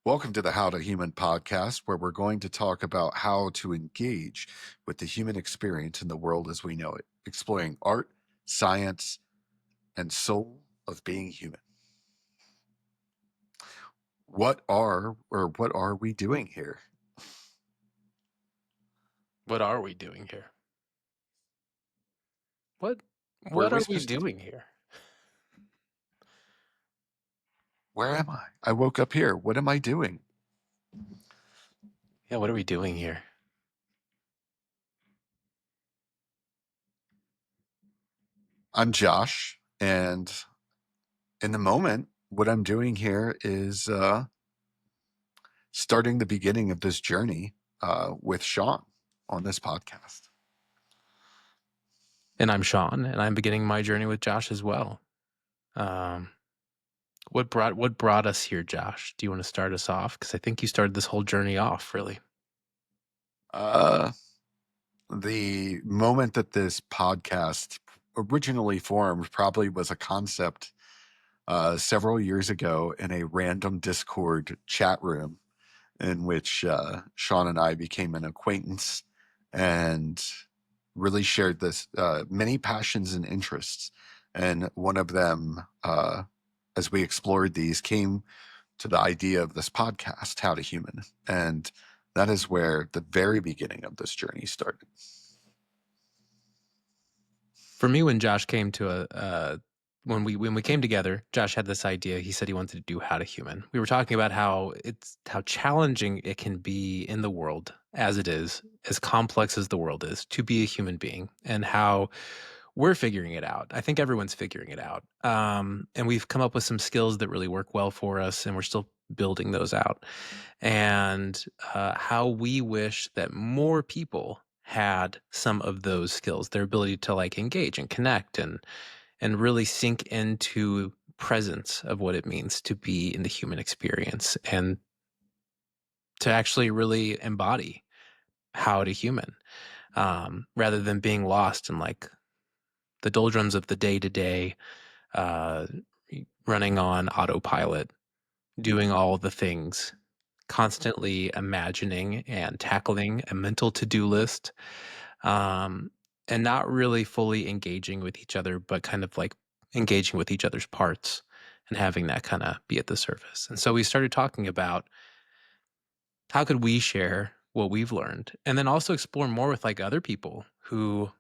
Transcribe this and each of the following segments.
Welcome to the How to Human podcast, where we're going to talk about how to engage with the human experience in the world as we know it, exploring art, science, and soul of being human. What are we doing here? What are we doing here? What Where are what we are we supposed to, doing here? where am I? I woke up here. What am I doing? Yeah, what are we doing here? I'm Josh, and in the moment, what I'm doing here is starting the beginning of this journey with Sean on this podcast. And I'm Sean, and I'm beginning my journey with Josh as well. Um, what brought us here, Josh? Do you want to start us off? Because I think you started this whole journey off, really. Uh, the moment that this podcast originally formed probably was a concept several years ago in a random Discord chat room in which Sean and I became an acquaintance and really shared this many passions and interests. And one of them, as we explored these, came to the idea of this podcast, How to Human. And that is where the very beginning of this journey started. For me, when Josh came to when we came together, Josh had this idea. He said he wanted to do How to Human. We were talking about how challenging it can be in the world as it is, as complex as the world is, to be a human being, and how we're figuring it out. I think everyone's figuring it out. And we've come up with some skills that really work well for us, and we're still building those out. And how we wish that more people had some of those skills, their ability to like engage and connect and really sink into presence of what it means to be in the human experience and to actually really embody how to human, rather than being lost in like the doldrums of the day to day, running on autopilot, doing all the things, constantly imagining and tackling a mental to-do list, um, and not really fully engaging with each other, but kind of like engaging with each other's parts and having that kind of be at the surface. And so we started talking about how could we share what we've learned and then also explore more with like other people who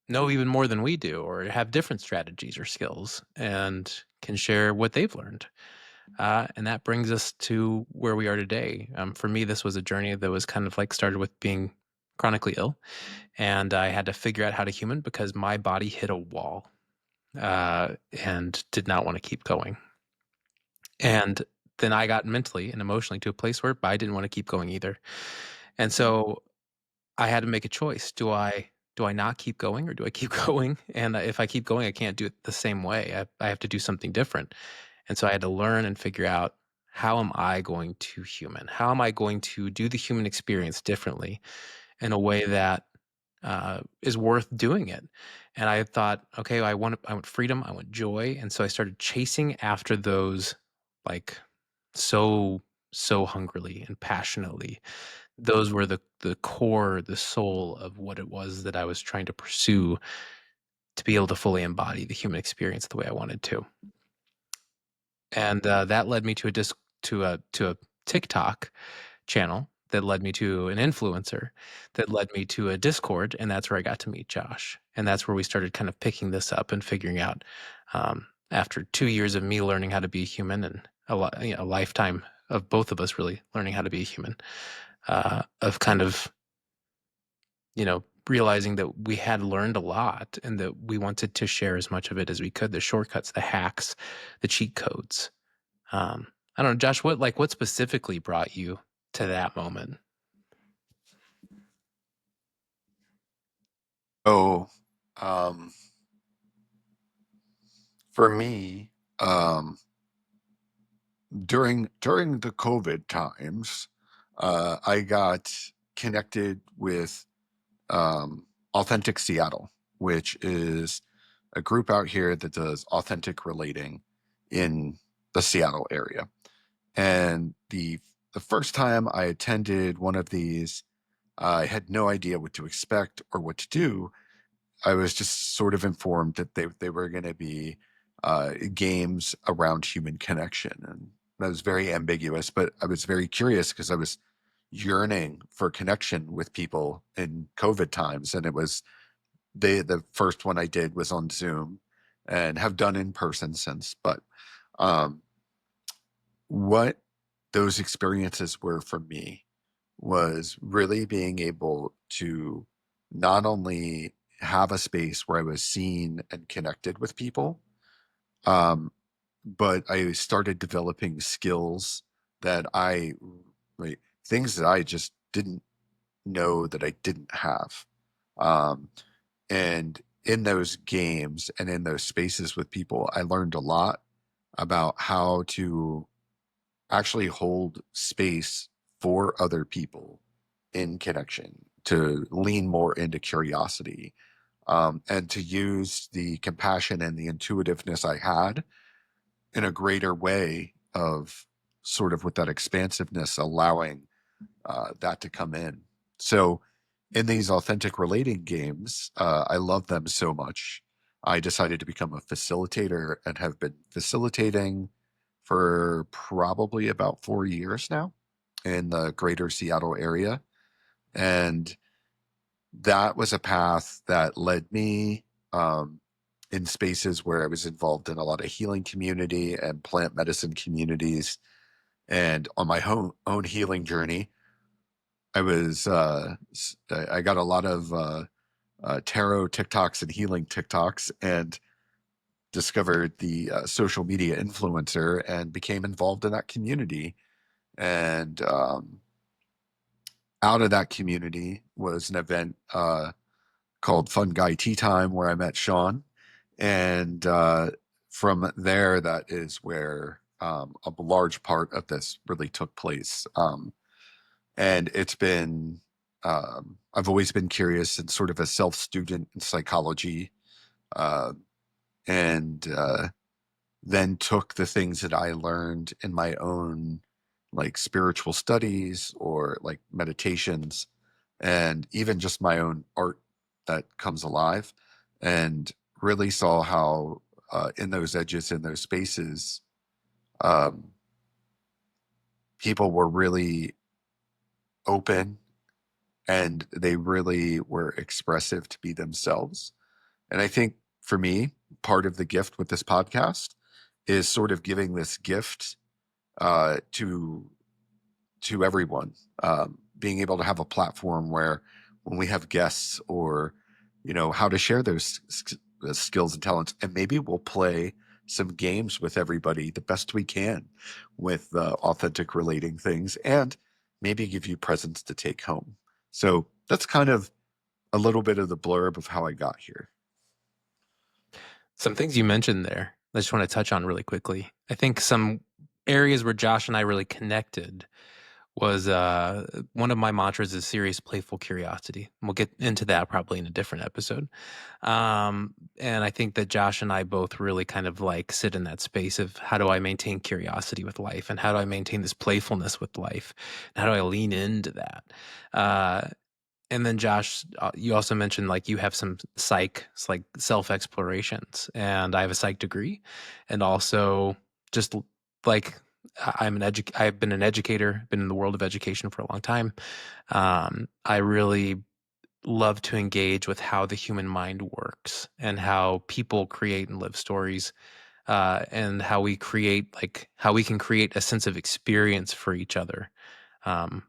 know even more than we do or have different strategies or skills and can share what they've learned. And that brings us to where we are today. For me, this was a journey that was kind of like started with being chronically ill, and I had to figure out how to human because my body hit a wall and did not want to keep going. And then I got mentally and emotionally to a place where I didn't want to keep going either. And so I had to make a choice. Do I not keep going or do I keep going? And if I keep going, I can't do it the same way. I have to do something different. And so I had to learn and figure out, how am I going to human? How am I going to do the human experience differently in a way that is worth doing it? And I thought, okay, I want freedom, I want joy, and so I started chasing after those, like so so hungrily and passionately. Those were the core, the soul of what it was that I was trying to pursue to be able to fully embody the human experience the way I wanted to. And that led me to a TikTok channel that led me to an influencer that led me to a Discord, and that's where I got to meet Josh. And that's where we started kind of picking this up and figuring out, after 2 years of me learning how to be a human and a lifetime of both of us really learning how to be a human, of kind of, realizing that we had learned a lot and that we wanted to share as much of it as we could, the shortcuts, the hacks, the cheat codes. Um, I don't know, Josh, what specifically brought you to that moment? Oh, um, for me, um, during the COVID times, I got connected with Authentic Seattle, which is a group out here that does authentic relating in the Seattle area. And the first time I attended one of these, I had no idea what to expect or what to do. I was just sort of informed that they were going to be games around human connection, and that was very ambiguous. But I was very curious because I was yearning for connection with people in COVID times, and it was the first one I did was on Zoom, and have done in person since. But um, what those experiences were for me was really being able to not only have a space where I was seen and connected with people, um, but I started developing skills that like, things that I just didn't know that I didn't have. Um, and in those games and in those spaces with people, I learned a lot about how to actually hold space for other people in connection, to lean more into curiosity, and to use the compassion and the intuitiveness I had in a greater way of sort of with that expansiveness, allowing that to come in. So, in these authentic relating games, I love them so much. I decided to become a facilitator and have been facilitating for probably about 4 years now in the greater Seattle area. And that was a path that led me um, in spaces where I was involved in a lot of healing community and plant medicine communities. And on my own healing journey, I got a lot of tarot TikToks and healing TikToks, and discovered the social media influencer and became involved in that community. And out of that community was an event called Fun Guy Tea Time where I met Sean. And from there, that is where a large part of this really took place. And it's been, I've always been curious and sort of a self student in psychology. Uh, and then took the things that I learned in my own like spiritual studies or like meditations, and even just my own art that comes alive, and really saw how in those edges, in those spaces, um, people were really open and they really were expressive to be themselves. And I think for me, part of the gift with this podcast is sort of giving this gift to everyone, being able to have a platform where when we have guests or how to share those skills and talents, and maybe we'll play some games with everybody the best we can with authentic relating things, and maybe give you presents to take home. So that's kind of a little bit of the blurb of how I got here. Some things you mentioned there, I just want to touch on really quickly. I think some areas where Josh and I really connected was one of my mantras is serious, playful curiosity. We'll get into that probably in a different episode. And I think that Josh and I both really kind of like sit in that space of how do I maintain curiosity with life and how do I maintain this playfulness with life? And how do I lean into that? And then Josh, you also mentioned like you have some psych, it's like self explorations, and I have a psych degree, and also just like I've been an educator, been in the world of education for a long time. I really love to engage with how the human mind works and how people create and live stories, and how we create like how we can create a sense of experience for each other. Um,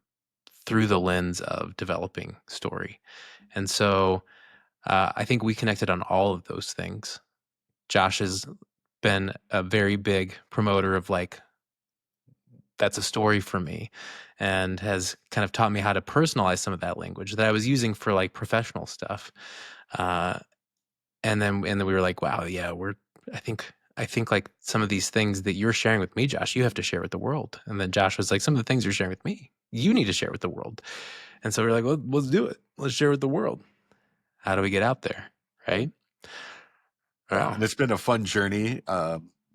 through the lens of developing story. And so I think we connected on all of those things. Josh has been a very big promoter of like, that's a story for me, and has kind of taught me how to personalize some of that language that I was using for like professional stuff. Uh, and then we were like, wow, yeah, I think like some of these things that you're sharing with me, Josh, you have to share with the world. And then Josh was like, some of the things you're sharing with me, you need to share with the world. And so we're like, well, let's do it. Let's share with the world. How do we get out there? Right? Yeah, Oh, and it's been a fun journey.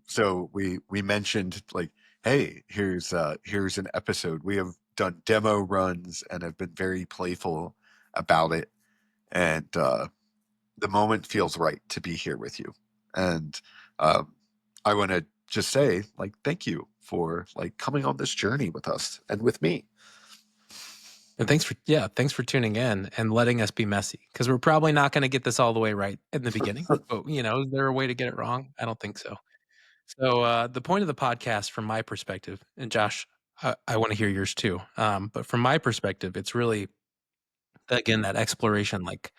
So we mentioned like hey, here's an episode. We have done demo runs and have been very playful about it, and the moment feels right to be here with you. And um, I want to just say, like, thank you for like coming on this journey with us and with me. And thanks for tuning in and letting us be messy, because we're probably not going to get this all the way right in the beginning. But is there a way to get it wrong? I don't think so. So the point of the podcast, from my perspective, and Josh, I want to hear yours too. But from my perspective, it's really, again, that exploration, like,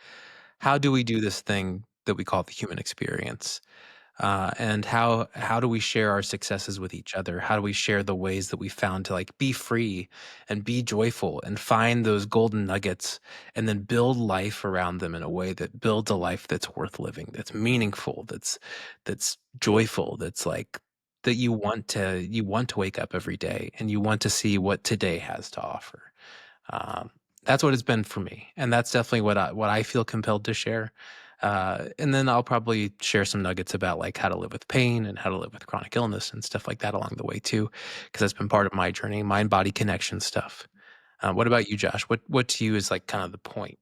how do we do this thing that we call the human experience? And how do we share our successes with each other? How do we share the ways that we found to, like, be free and be joyful and find those golden nuggets, and then build life around them in a way that builds a life that's worth living, that's meaningful, that's joyful, that's like, that you want to wake up every day and you want to see what today has to offer. Um, that's what it's been for me, and that's definitely what I feel compelled to share. And then I'll probably share some nuggets about, like, how to live with pain and how to live with chronic illness and stuff like that along the way too, because that's been part of my journey, mind body connection stuff. What about you, Josh? What to you is, like, kind of the point?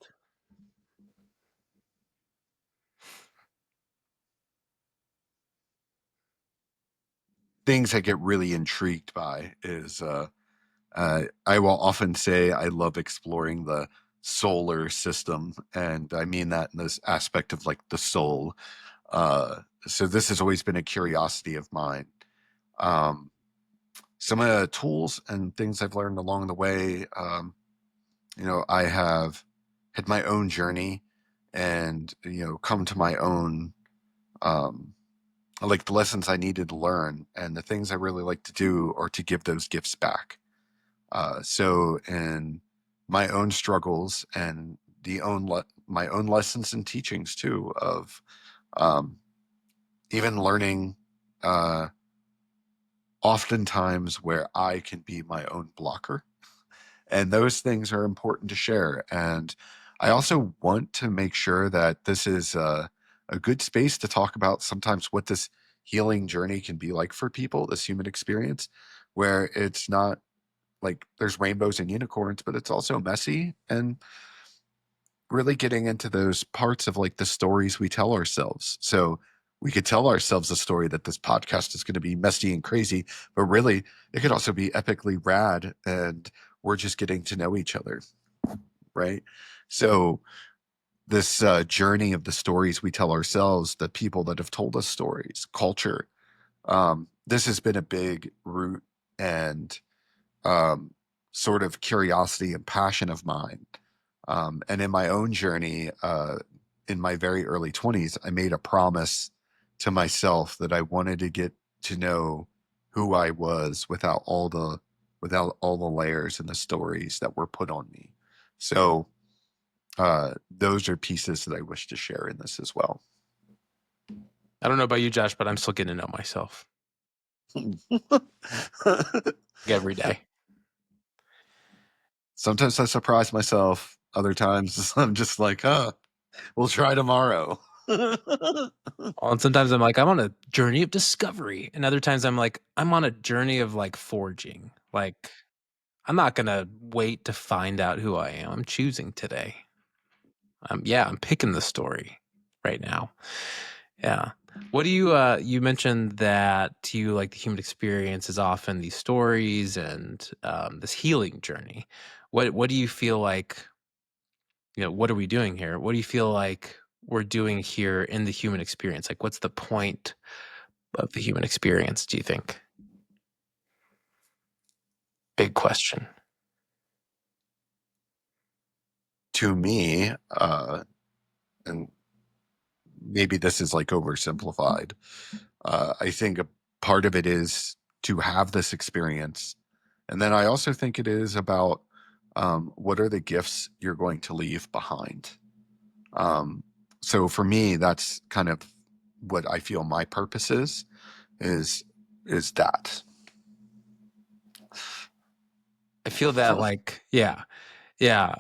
Things I get really intrigued by is I will often say I love exploring the solar system, and I mean that in this aspect of like the soul. So this has always been a curiosity of mine. Um, some of the tools and things I've learned along the way, I have had my own journey and, come to my own, um, like the lessons I needed to learn and the things I really like to do or to give those gifts back. So in my own struggles and my own lessons and teachings too of um, even learning uh, oftentimes where I can be my own blocker. And those things are important to share. And I also want to make sure that this is a good space to talk about sometimes what this healing journey can be like for people, this human experience, where it's not like there's rainbows and unicorns, but it's also messy and really getting into those parts of like the stories we tell ourselves. So we could tell ourselves a story that this podcast is going to be messy and crazy, but really it could also be epically rad and we're just getting to know each other, right? So this journey of the stories we tell ourselves, the people that have told us stories, culture, this has been a big root and um, sort of curiosity and passion of mine. And in my own journey, in my very early 20s, I made a promise to myself that I wanted to get to know who I was without all the layers and the stories that were put on me. So those are pieces that I wish to share in this as well. I don't know about you, Josh, but I'm still getting to know myself every day. Sometimes I surprise myself. Other times I'm just like, we'll try tomorrow. And sometimes I'm like, I'm on a journey of discovery, and other times I'm like, I'm on a journey of, like, forging. Like, I'm not gonna wait to find out who I am. I'm choosing today. I'm picking the story right now. Yeah. What do you mentioned that to you, like, the human experience is often these stories and this healing journey. What do you feel like, what are we doing here? What do you feel like we're doing here in the human experience? Like, what's the point of the human experience, do you think? Big question. To me, and maybe this is like oversimplified, I think a part of it is to have this experience. And then I also think it is about what are the gifts you're going to leave behind. Um, so for me, that's kind of what I feel my purpose is is that. I feel that, like, yeah. Yeah,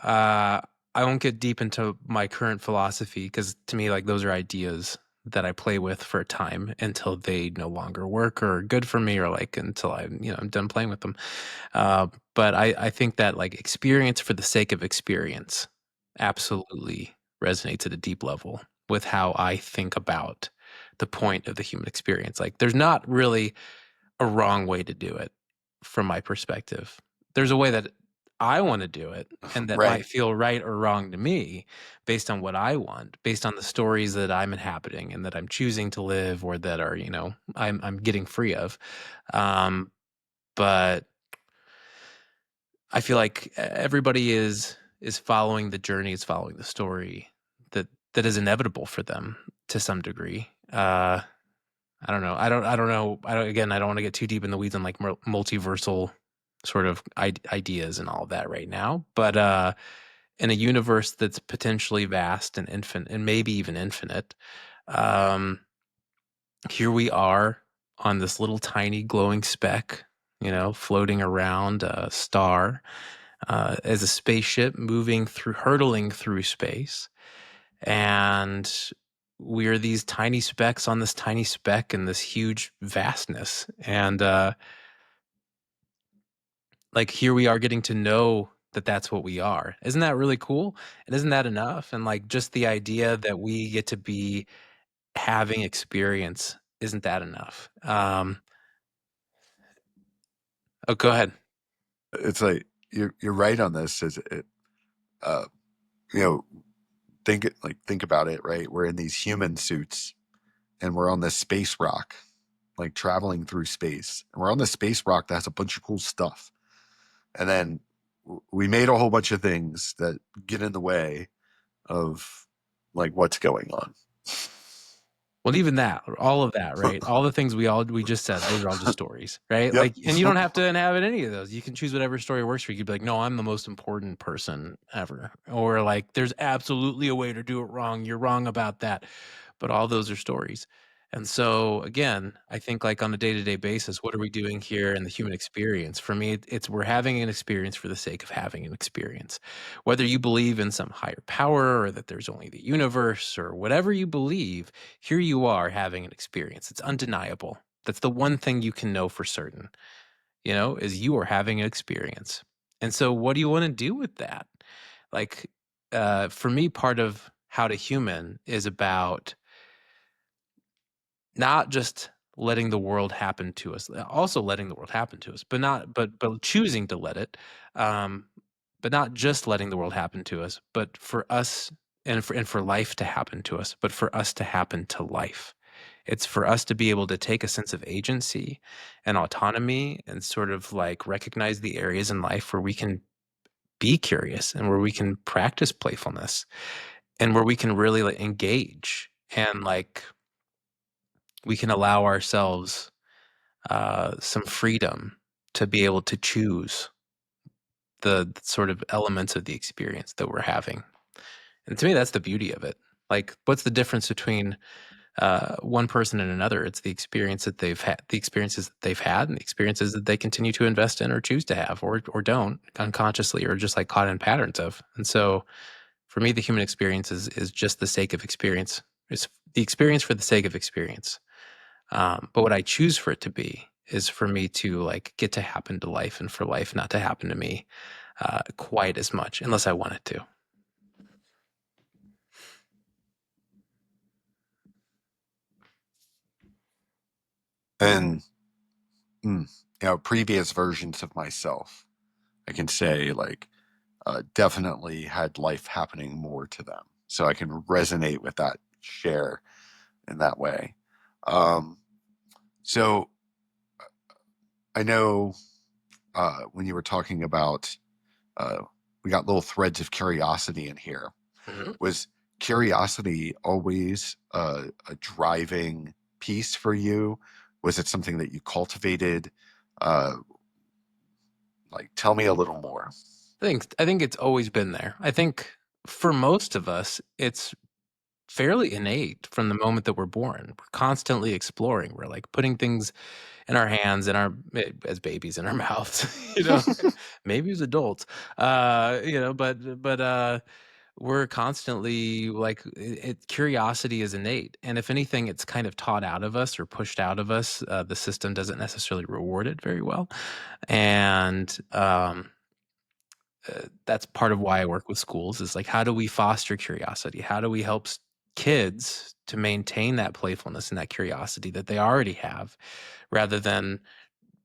I won't get deep into my current philosophy, because to me, like, those are ideas that I play with for a time until they no longer work or are good for me, or like until I'm done playing with them. But I think that like experience for the sake of experience absolutely resonates at a deep level with how I think about the point of the human experience. Like there's not really a wrong way to do it from my perspective. There's a way that I want to do it and that Right. might feel right or wrong to me based on what I want, based on the stories that I'm inhabiting and that I'm choosing to live or that are, I'm getting free of. Um, but I feel like everybody is following the journey, is following the story that is inevitable for them to some degree. I don't know. I don't know. Again, I don't want to get too deep in the weeds on like multiversal sort of ideas and all of that right now. But in a universe that's potentially vast and infinite, and maybe even infinite, um, here we are on this little tiny glowing speck, floating around a star as a spaceship moving through, hurtling through space. And we're these tiny specks on this tiny speck in this huge vastness. And like here we are getting to know that that's what we are. Isn't that really cool? And isn't that enough? And like just the idea that we get to be having experience, isn't that enough? Oh, go ahead. It's like you're right on this. Is it? Uh, you know, think about it. Right, we're in these human suits, and we're on this space rock, like traveling through space, and we're on this space rock that has a bunch of cool stuff. And then we made a whole bunch of things that get in the way of like what's going on. Well, even that, all of that, right? All the things we just said, those are all just stories, right? Yep. Like, and you don't have to inhabit any of those. You can choose whatever story works for you. You'd be like, no, I'm the most important person ever. Or like, there's absolutely a way to do it wrong. You're wrong about that. But all those are stories. And so again, I think like on a day-to-day basis, what are we doing here in the human experience? For me, it's we're having an experience for the sake of having an experience. Whether you believe in some higher power or that there's only the universe or whatever you believe, here you are having an experience. It's undeniable. That's the one thing you can know for certain, is you are having an experience. And so what do you want to do with that? Like, for me, part of how to human is about not just letting the world happen to us, also letting the world happen to us, but choosing to let it, um, but not just letting the world happen to us, but for us and for life to happen to us, but for us to happen to life. It's for us to be able to take a sense of agency and autonomy and sort of like recognize the areas in life where we can be curious and where we can practice playfulness and where we can really like engage and like we can allow ourselves some freedom to be able to choose the sort of elements of the experience that we're having. And to me, that's the beauty of it. Like, what's the difference between one person and another? It's the experience that they've had, the experiences that they've had, and the experiences that they continue to invest in or choose to have, or don't unconsciously, or just like caught in patterns of. And so, for me, the human experience is just the sake of experience. It's the experience for the sake of experience. But what I choose for it to be is for me to like get to happen to life and for life not to happen to me quite as much unless I want it to. And previous versions of myself, I can say like definitely had life happening more to them, so I can resonate with that share in that way. Um, so I know when you were talking about we got little threads of curiosity in here. Mhm. Was curiosity always a driving piece for you? Was it something that you cultivated? Uh, like, tell me a little more. I think it's always been there. I think for most of us, it's fairly innate from the moment that we're born. We're constantly exploring. We're like putting things in our hands and our as babies in our mouths, maybe as adults. But we're constantly like curiosity is innate, and if anything, it's kind of taught out of us or pushed out of us. The system doesn't necessarily reward it very well, and that's part of why I work with schools. Is like, how do we foster curiosity? How do we help kids to maintain that playfulness and that curiosity that they already have, rather than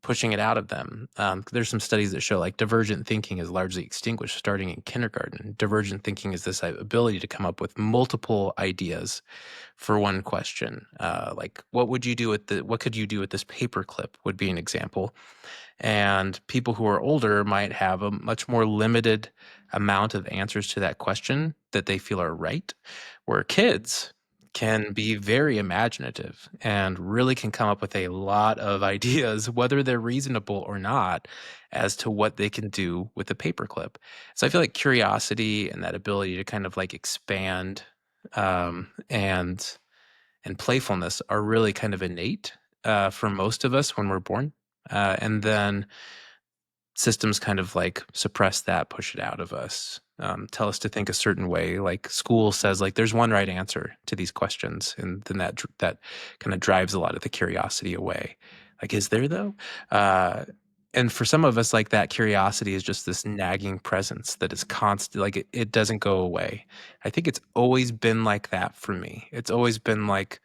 pushing it out of them. There's some studies that show like divergent thinking is largely extinguished starting in kindergarten. Divergent thinking is this ability to come up with multiple ideas for one question. Like, what could you do with this paper clip would be an example. And people who are older might have a much more limited amount of answers to that question that they feel are right, where kids can be very imaginative and really can come up with a lot of ideas, whether they're reasonable or not, as to what they can do with a paperclip. So I feel like curiosity and that ability to kind of like expand and playfulness are really kind of innate for most of us when we're born. And then systems kind of like suppress that, push it out of us, tell us to think a certain way. Like school says, like there's one right answer to these questions, and then that kind of drives a lot of the curiosity away. Like, is there though? And for some of us, like that curiosity is just this nagging presence that is constant. Like it doesn't go away. I think it's always been like that for me. It's always been like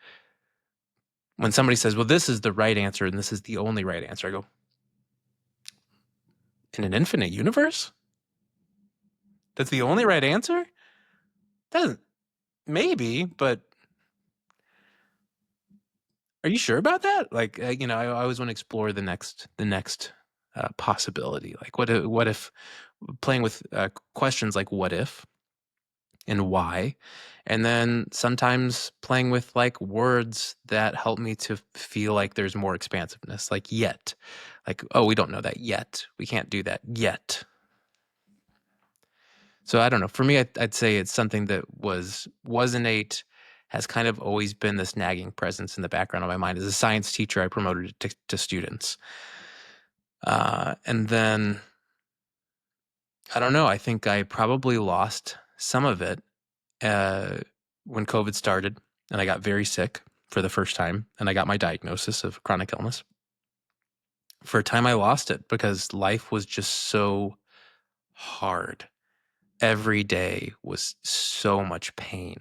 when somebody says, "Well, this is the right answer and this is the only right answer," I go, in an infinite universe? That's the only right answer? Doesn't maybe, but are you sure about that? Like, I always want to explore the next possibility. Like, what if playing with questions like what if and why, and then sometimes playing with like words that help me to feel like there's more expansiveness, like yet, like, oh, we don't know that yet, we can't do that yet. So I don't know. For me, I'd say it's something that was innate, has kind of always been this nagging presence in the background of my mind. As a science teacher, I promoted it to students. And then, I don't know, I think I probably lost some of it when COVID started and I got very sick for the first time and I got my diagnosis of chronic illness. For a time, I lost it because life was just so hard. Every day was so much pain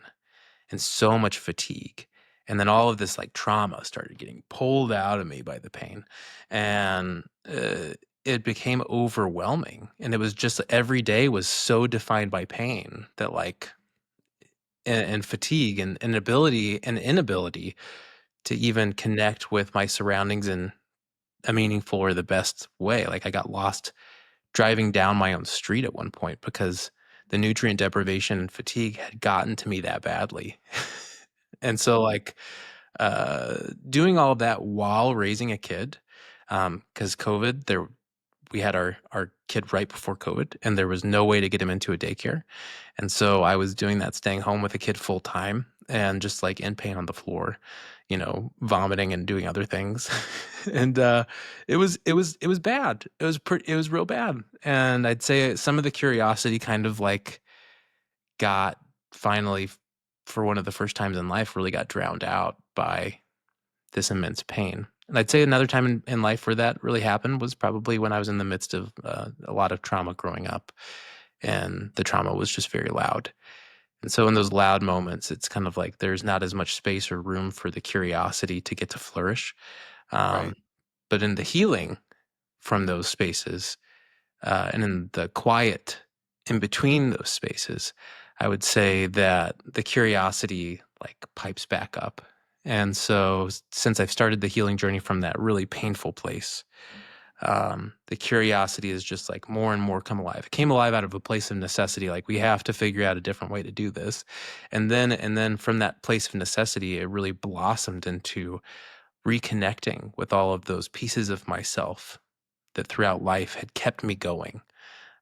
and so much fatigue. And then all of this like trauma started getting pulled out of me by the pain. And it became overwhelming. And it was just every day was so defined by pain that like, and fatigue and inability to even connect with my surroundings in a meaningful or the best way. Like I got lost driving down my own street at one point because the nutrient deprivation and fatigue had gotten to me that badly. And so like doing all of that while raising a kid, because COVID, we had our kid right before COVID and there was no way to get him into a daycare. And so I was doing that, staying home with a kid full time and just like in pain on the floor, vomiting and doing other things. And it was bad. It was real bad. And I'd say some of the curiosity kind of like got finally, for one of the first times in life, really got drowned out by this immense pain. And I'd say another time in life where that really happened was probably when I was in the midst of a lot of trauma growing up, and the trauma was just very loud. And so in those loud moments, it's kind of like there's not as much space or room for the curiosity to get to flourish. Right. But in the healing from those spaces, and in the quiet in between those spaces, I would say that the curiosity like pipes back up. And so since I've started the healing journey from that really painful place, the curiosity is just like more and more come alive. It came alive out of a place of necessity. Like we have to figure out a different way to do this. And then from that place of necessity, it really blossomed into reconnecting with all of those pieces of myself that throughout life had kept me going.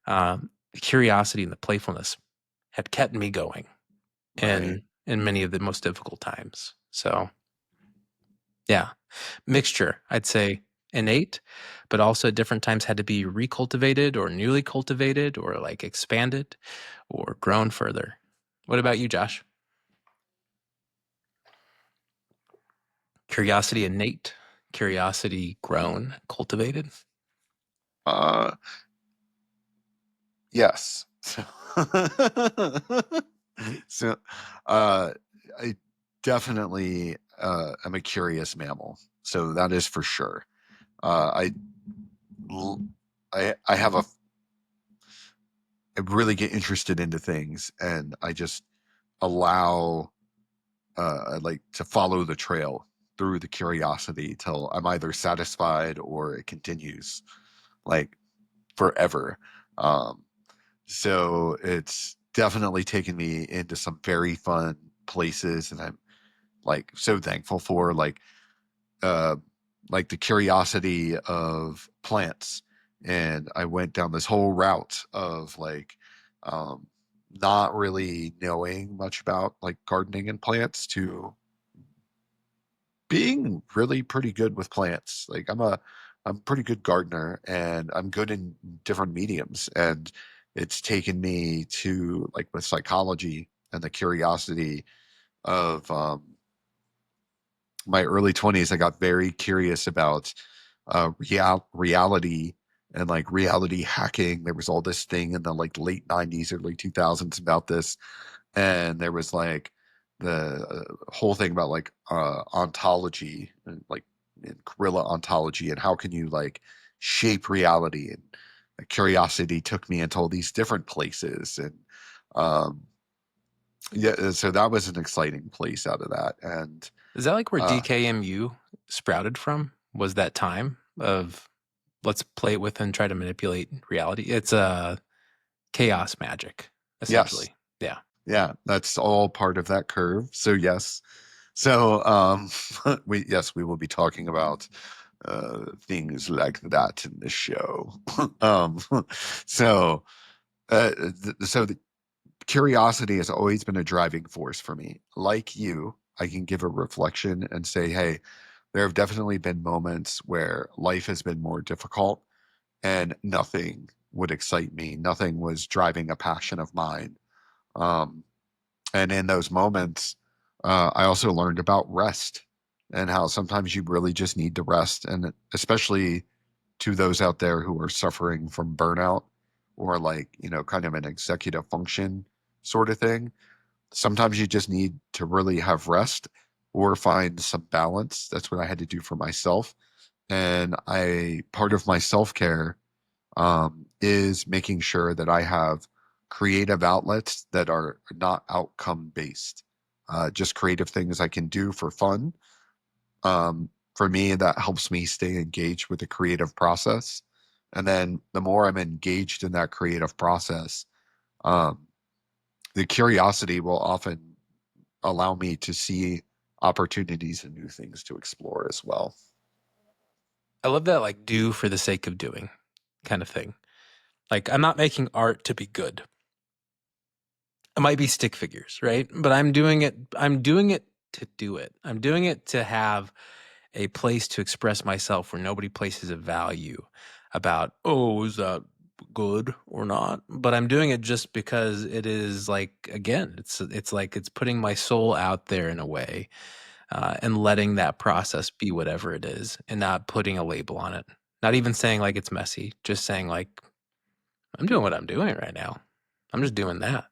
The curiosity and the playfulness had kept me going Right. in many of the most difficult times. So yeah, mixture, I'd say innate, but also at different times had to be recultivated or newly cultivated or like expanded or grown further. What about you, Josh? Curiosity innate, curiosity grown, cultivated? Uh, yes. So, uh, I definitely am a curious mammal. So that is for sure. I l- I have a I really get interested into things, and I just allow I like to follow the trail through the curiosity till I'm either satisfied or it continues like forever. Um, so it's definitely taken me into some very fun places, and I'm like so thankful for uh like the curiosity of plants. And I went down this whole route of um not really knowing much about like gardening and plants to being really pretty good with plants. Like I'm a pretty good gardener, and I'm good in different mediums. And it's taken me to like with psychology and the curiosity of my early 20s. I got very curious about reality and like reality hacking. There was all this thing in the like late 90s, early 2000s about this. And there was like the whole thing about like ontology and like and gorilla ontology and how can you like shape reality. And curiosity took me into all these different places. And um yeah, so that was an exciting place out of that. And Is that like where uh DKMU sprouted from? Was that time of let's play it with and try to manipulate reality? It's chaos magic, yes. essentially. Yeah. Yeah, that's all part of that curve. So yes. So we will be talking about things like that in this show. um so so the curiosity has always been a driving force for me. Like you, I can give a reflection and say, hey, there have definitely been moments where life has been more difficult and nothing would excite me. Nothing was driving a passion of mine. Um, and in those moments, I also learned about rest and how sometimes you really just need to rest. And especially to those out there who are suffering from burnout or like, kind of an executive function sort of thing, sometimes you just need to really have rest or find some balance. That's what I had to do for myself. And part of my self care is making sure that I have creative outlets that are not outcome based, just creative things I can do for fun. For me, that helps me stay engaged with the creative process. And then the more I'm engaged in that creative process, um, the curiosity will often allow me to see opportunities and new things to explore as well. I love that like do for the sake of doing kind of thing. Like I'm not making art to be good. It might be stick figures, right? But I'm doing it to do it. I'm doing it to have a place to express myself where nobody places a value about, oh, is that good or not? But I'm doing it just because it is like, again, it's like it's putting my soul out there in a way, and letting that process be whatever it is, and not putting a label on it. Not even saying like it's messy, just saying like I'm doing what I'm doing right now. I'm just doing that.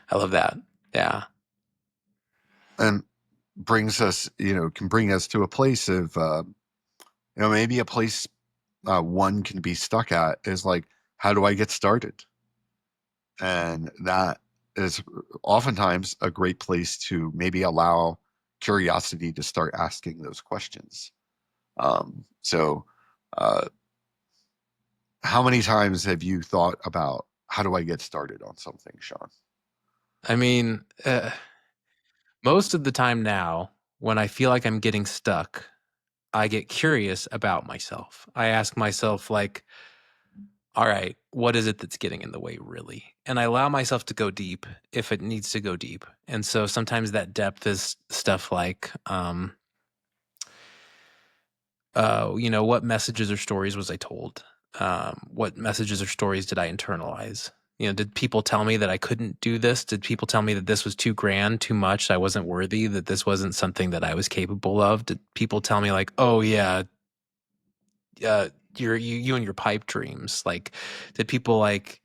I love that. Yeah. And can bring us to a place of, maybe a place one can be stuck at is like, how do I get started? And that is oftentimes a great place to maybe allow curiosity to start asking those questions. So, uh, how many times have you thought about how do I get started on something, Sean? I mean, most of the time now, when I feel like I'm getting stuck, I get curious about myself. I ask myself, like, all right, what is it that's getting in the way, really? And I allow myself to go deep if it needs to go deep. And so sometimes that depth is stuff like, what messages or stories was I told? What messages or stories did I internalize? Did people tell me that I couldn't do this? Did people tell me that this was too grand, too much, I wasn't worthy, that this wasn't something that I was capable of? Did people tell me like, oh yeah, you and your pipe dreams? Like, did people like,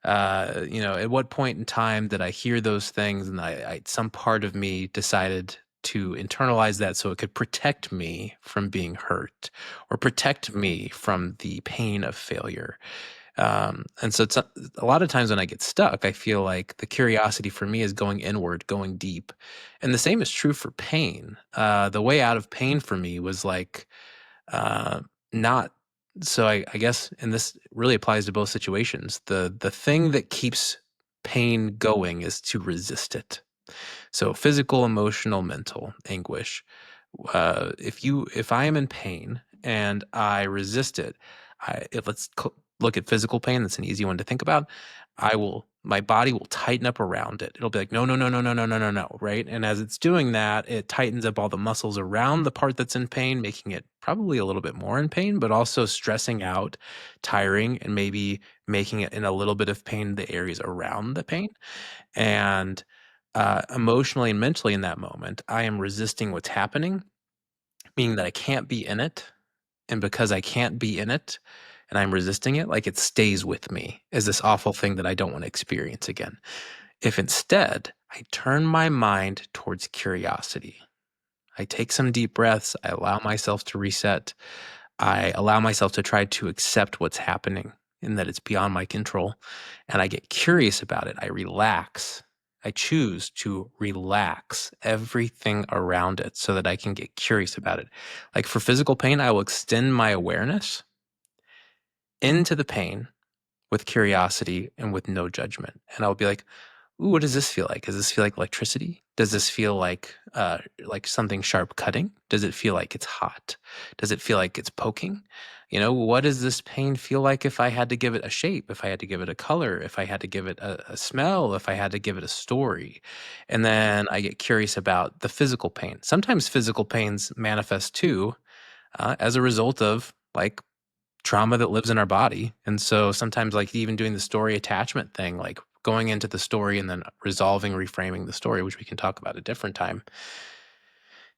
at what point in time did I hear those things and some part of me decided to internalize that so it could protect me from being hurt or protect me from the pain of failure? And so it's a lot of times when I get stuck, I feel like the curiosity for me is going inward, going deep. And the same is true for pain. The way out of pain for me was like, uh, not so I guess, and this really applies to both situations. The thing that keeps pain going is to resist it. So physical, emotional, mental anguish. If I am in pain and I resist it, look at physical pain. That's an easy one to think about. My body will tighten up around it. It'll be like, no, no, no, no, no, no, no, no, no, right? And as it's doing that, it tightens up all the muscles around the part that's in pain, making it probably a little bit more in pain, but also stressing out, tiring, and maybe making it in a little bit of pain the areas around the pain. And emotionally and mentally in that moment, I am resisting what's happening, meaning that I can't be in it. And because I can't be in it and I'm resisting it, like it stays with me as this awful thing that I don't want to experience again. If instead I turn my mind towards curiosity, I take some deep breaths, I allow myself to reset, I allow myself to try to accept what's happening and that it's beyond my control, and I get curious about it, I relax. I choose to relax everything around it so that I can get curious about it. Like for physical pain, I will extend my awareness into the pain with curiosity and with no judgment. And I'll be like, ooh, what does this feel like? Does this feel like electricity? Does this feel like something sharp cutting? Does it feel like it's hot? Does it feel like it's poking? What does this pain feel like if I had to give it a shape, if I had to give it a color, if I had to give it a smell, if I had to give it a story? And then I get curious about the physical pain. Sometimes physical pains manifest too as a result of like trauma that lives in our body. And so sometimes like even doing the story attachment thing, like going into the story and then resolving, reframing the story, which we can talk about a different time,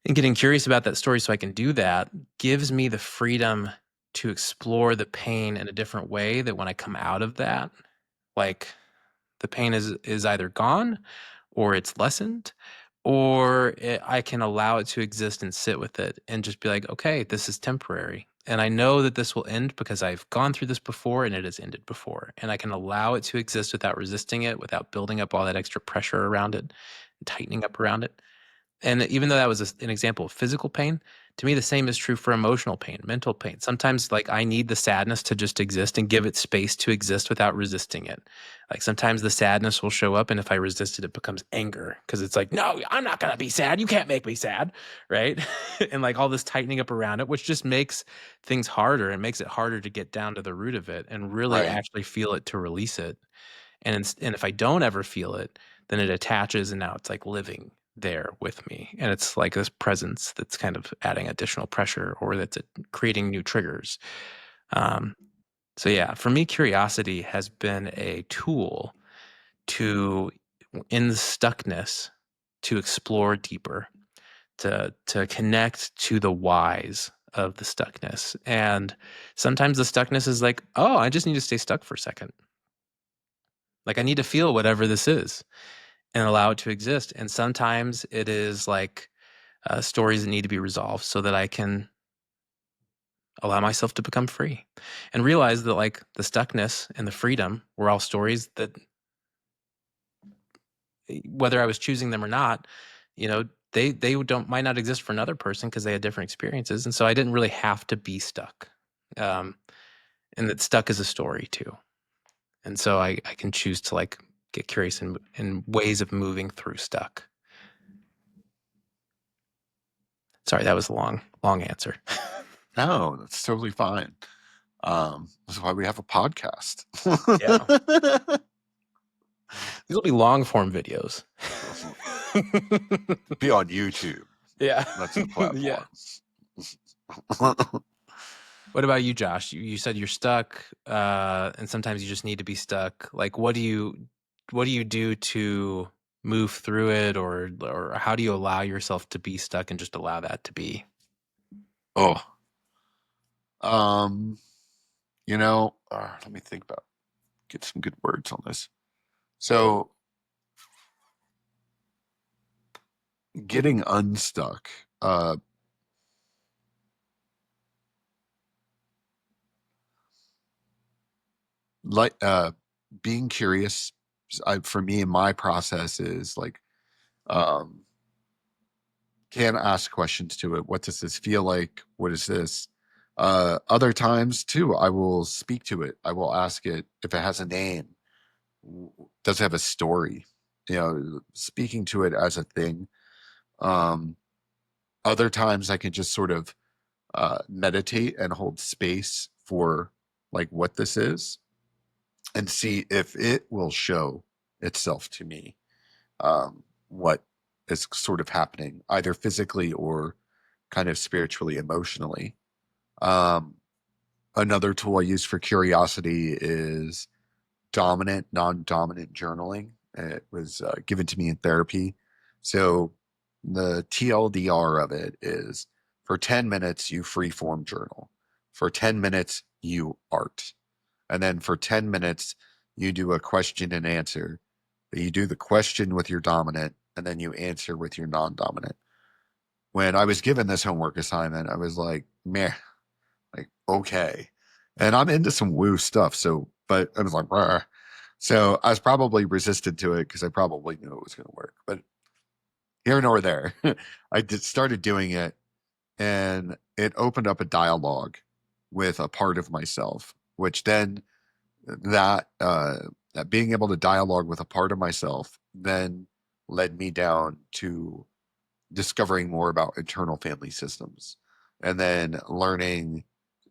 and getting curious about that story so I can do that gives me the freedom to explore the pain in a different way, that when I come out of that, like the pain is either gone or it's lessened, or I can allow it to exist and sit with it and just be like, okay, this is temporary. And I know that this will end because I've gone through this before and it has ended before. And I can allow it to exist without resisting it, without building up all that extra pressure around it, and tightening up around it. And even though that was an example of physical pain, to me, the same is true for emotional pain, mental pain. Sometimes, like, I need the sadness to just exist and give it space to exist without resisting it. Like, sometimes the sadness will show up, and if I resist it, it becomes anger because it's like, no, I'm not going to be sad. You can't make me sad. Right. And like all this tightening up around it, which just makes things harder and makes it harder to get down to the root of it and really Right. actually feel it to release it. And if I don't ever feel it, then it attaches and now it's like living there with me. And it's like this presence that's kind of adding additional pressure or that's creating new triggers. Um, so yeah, for me, curiosity has been a tool to, in the stuckness, to explore deeper, to connect to the whys of the stuckness. And sometimes the stuckness is like, oh, I just need to stay stuck for a second. Like I need to feel whatever this is and allow it to exist. And sometimes it is like stories that need to be resolved so that I can allow myself to become free and realize that like the stuckness and the freedom were all stories that whether I was choosing them or not, they don't might not exist for another person because they had different experiences. And so I didn't really have to be stuck. Um, and that stuck is a story too. And so I can choose to like get curious in ways of moving through stuck. Sorry, that was a long answer. No, that's totally fine. That's why we have a podcast. Yeah. These will be long form videos. Be on YouTube. Yeah. That's the platform. Yeah. What about you, Josh? You said you're stuck, and sometimes you just need to be stuck. Like, what do you do to move through it, or how do you allow yourself to be stuck and just allow that to be? Oh, um, let me think about get some good words on this. So getting unstuck, uh, like being curious. For me, my process is like um, can ask questions to it. What does this feel like? What is this? Other times too, I will speak to it. I will ask it if it has a name. Does it have a story? Speaking to it as a thing. Um, Other times I can just sort of meditate and hold space for like what this is and see if it will show itself to me. What is sort of happening, either physically or kind of spiritually, emotionally. Um, Another tool I use for curiosity is dominant, non dominant journaling. It was given to me in therapy. So the TLDR of it is for 10 minutes, you free form journal. For 10 minutes, you art. And then for 10 minutes, you do a question and answer. You do the question with your dominant, and then you answer with your non dominant. When I was given this homework assignment, I was like, meh, like, okay. And I'm into some woo stuff. So, but I was like, "Rah." So I was probably resistant to it because I probably knew it was going to work. But here nor there, I started doing it and it opened up a dialogue with a part of myself, which then that being able to dialogue with a part of myself then led me down to discovering more about internal family systems and then learning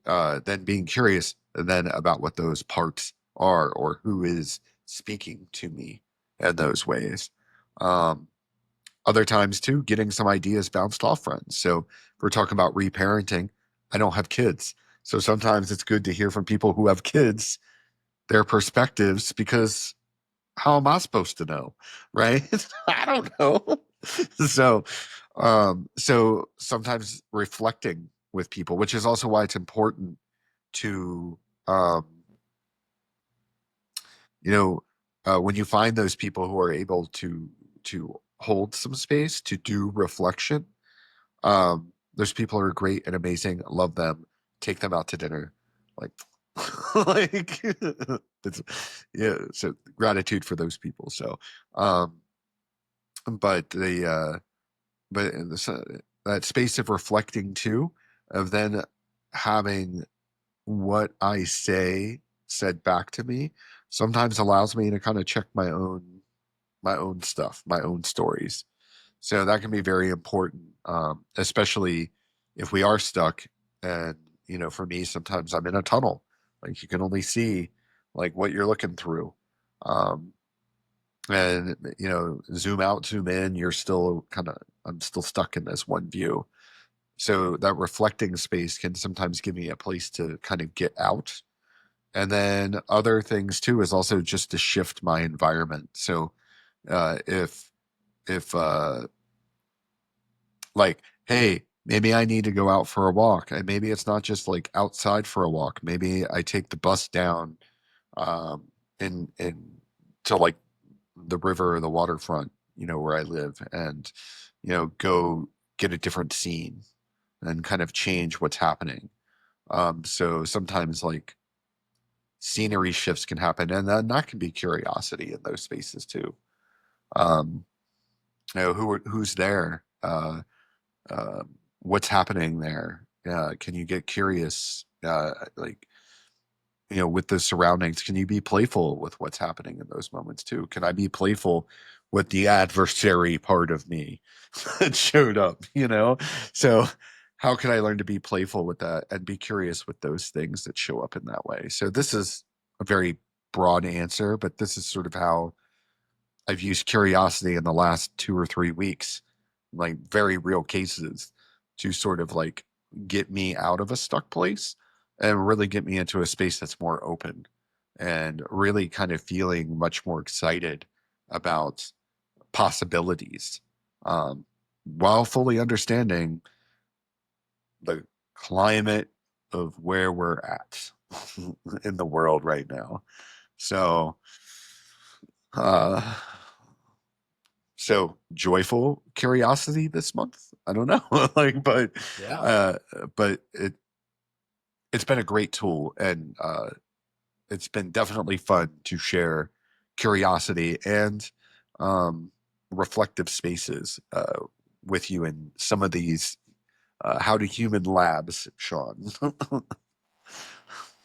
then being curious then about what those parts are or who is speaking to me in those ways. um, Other times too, getting some ideas bounced off friends. So if we're talking about reparenting, I don't have kids, so sometimes it's good to hear from people who have kids, their perspectives, because how am I supposed to know? Right? I don't know. So, so sometimes reflecting with people, which is also why it's important to, um, you know, when you find those people who are able to hold some space to do reflection, those people are great and amazing. Love them. Take them out to dinner. Like, like it's yeah. So gratitude for those people. So, um, but the but in the, that space of reflecting too, of then having what I say said back to me, sometimes allows me to kind of check my own stuff, my own stories. So that can be very important, especially if we are stuck. And for me, sometimes I'm in a tunnel. Like you can only see like what you're looking through. Um, and zoom out, zoom in, you're still kind of I'm still stuck in this one view. So that reflecting space can sometimes give me a place to kind of get out. And then other things too is also just to shift my environment. So if like, hey, maybe I need to go out for a walk, and maybe it's not just like outside for a walk, maybe I take the bus down um in to like the river or the waterfront, where I live, and go get a different scene and kind of change what's happening. So sometimes like scenery shifts can happen, and then that can be curiosity in those spaces too. um who's there, what's happening there. Can you get curious, like with the surroundings? Can you be playful with what's happening in those moments too? Can I be playful with the adversary part of me that showed up? So how can I learn to be playful with that and be curious with those things that show up in that way? So this is a very broad answer, but this is sort of how I've used curiosity in the last 2 or 3 weeks, like very real cases, to sort of like get me out of a stuck place. and really get me into a space that's more open and really kind of feeling much more excited about possibilities, um, while fully understanding the climate of where we're at in the world right now. So, uh, so joyful curiosity this month. I don't know, like, Yeah. uh, but it's been a great tool, and it's been definitely fun to share curiosity and um, reflective spaces with you in some of these how to human labs, Sean.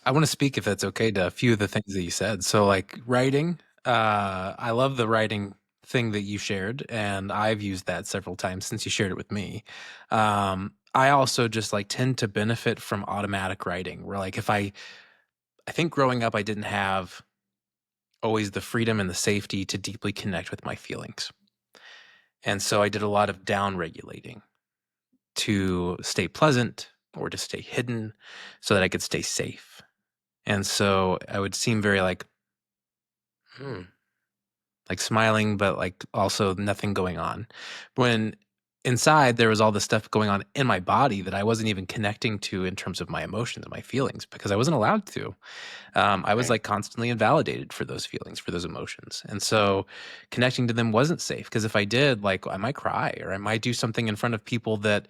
I want to speak, if that's okay, to a few of the things that you said. So, like writing, I love the writing thing that you shared, and I've used that several times since you shared it with me. I also just like tend to benefit from automatic writing, where like if I think growing up, I didn't have always the freedom and the safety to deeply connect with my feelings. And so I did a lot of down regulating to stay pleasant or to stay hidden so that I could stay safe. And so I would seem very hmm, like smiling, but like also nothing going on. When inside there was all this stuff going on in my body that I wasn't even connecting to in terms of my emotions and my feelings because I wasn't allowed to. I was Right. like constantly invalidated for those feelings, for those emotions. And so connecting to them wasn't safe because if I did, like I might cry or I might do something in front of people that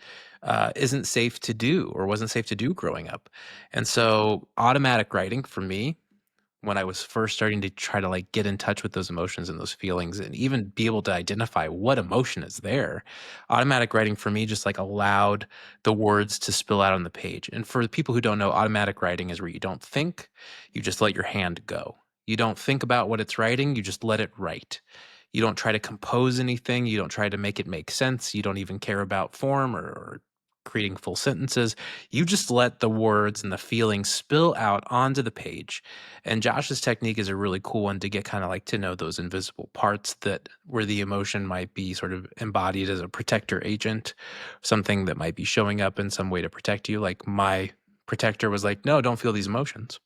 isn't safe to do or wasn't safe to do growing up. And so automatic writing for me when I was first starting to try to like get in touch with those emotions and those feelings and even be able to identify what emotion is there. Automatic writing for me just like allowed the words to spill out on the page. And for the people who don't know, automatic writing is where you don't think, you just let your hand go. You don't think about what it's writing, you just let it write. You don't try to compose anything, you don't try to make it make sense, you don't even care about form or creating full sentences. You just let the words and the feelings spill out onto the page, and Josh's technique is a really cool one to get kind of like to know those invisible parts that where the emotion might be sort of embodied as a protector agent, something that might be showing up in some way to protect you. Like my protector was like, no, don't feel these emotions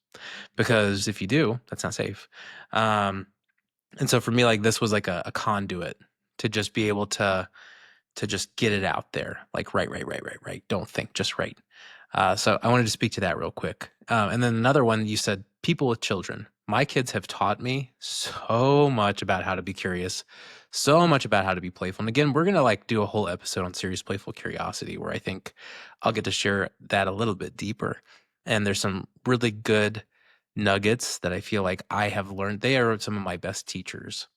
because if you do, that's not safe. Um, and so for me, like this was like a conduit to just be able to just get it out there. Like right. Don't think, just write. So I wanted to speak to that real quick. And then another one, you said people with children. My kids have taught me so much about how to be curious, so much about how to be playful. And again, we're gonna like do a whole episode on serious playful curiosity, where I think I'll get to share that a little bit deeper. And there's some really good nuggets that I feel like I have learned. They are some of my best teachers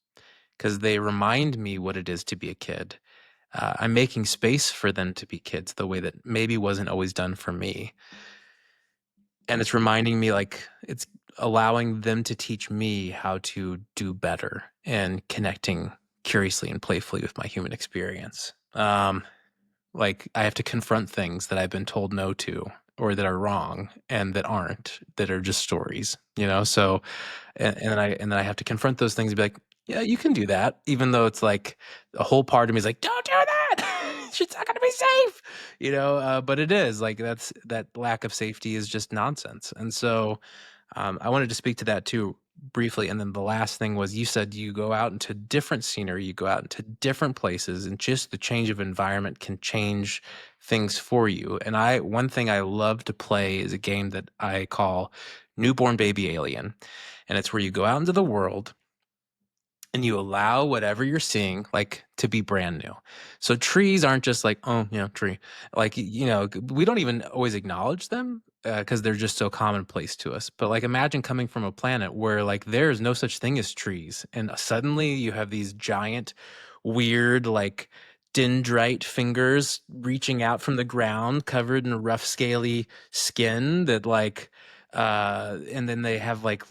because they remind me what it is to be a kid. I'm making space for them to be kids the way that maybe wasn't always done for me. And it's reminding me like it's allowing them to teach me how to do better and connecting curiously and playfully with my human experience. Like I have to confront things that I've been told no to or that are wrong and that aren't, that are just stories, you know? So, and then I have to confront those things and be like, yeah, you can do that. Even though it's like a whole part of me is like, don't do that. It's not going to be safe, you know? But it is like, that lack of safety is just nonsense. And so, I wanted to speak to that too briefly. And then the last thing was you said you go out into different scenery, you go out into different places, and just the change of environment can change things for you. And one thing I love to play is a game that I call Newborn Baby Alien. And it's where you go out into the world and you allow whatever you're seeing like to be brand new. So trees aren't just like, oh yeah, tree. Like, you know, we don't even always acknowledge them because they're just so commonplace to us. But like imagine coming from a planet where like there's no such thing as trees and suddenly you have these giant weird like dendrite fingers reaching out from the ground covered in rough scaly skin that like and then they have like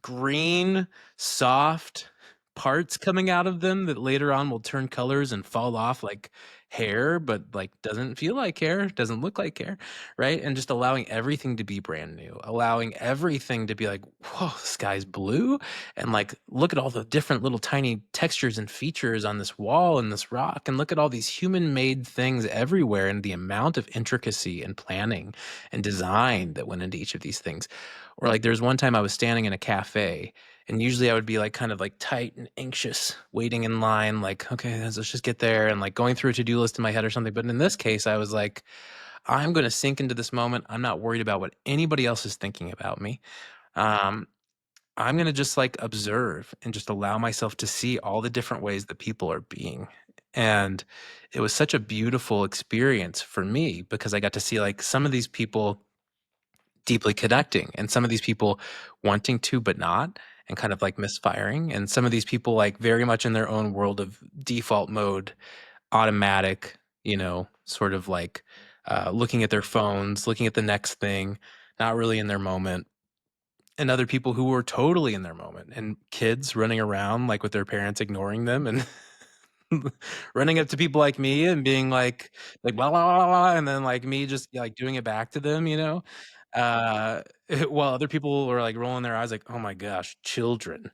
green, soft, parts coming out of them that later on will turn colors and fall off like hair, but, like, doesn't feel like hair, doesn't look like hair, right? And just allowing everything to be brand new, allowing everything to be like, "Whoa, the sky's blue," and, like, look at all the different little tiny textures and features on this wall and this rock, and look at all these human-made things everywhere and the amount of intricacy and planning and design that went into each of these things. Or, like, there's one time I was standing in a cafe, and usually I would be, like, kind of, like, tight and anxious, waiting in line, like, "Okay, let's just get there," and, like, going through a to-do list in my head or something, but in this case, I was like, "I'm gonna sink into this moment, I'm not worried about what anybody else is thinking about me. Um, I'm gonna just, like, observe and just allow myself to see all the different ways that people are being." And it was such a beautiful experience for me because I got to see, like, some of these people deeply connecting and some of these people wanting to but not, and kind of like misfiring, and some of these people like very much in their own world of default mode, automatic, sort of like looking at their phones, looking at the next thing, not really in their moment. And other people who were totally in their moment, and kids running around like with their parents ignoring them and running up to people like me and being like blah, blah, blah, blah, and then like me just like doing it back to them, uh, while other people were like rolling their eyes like, "Oh my gosh, children,"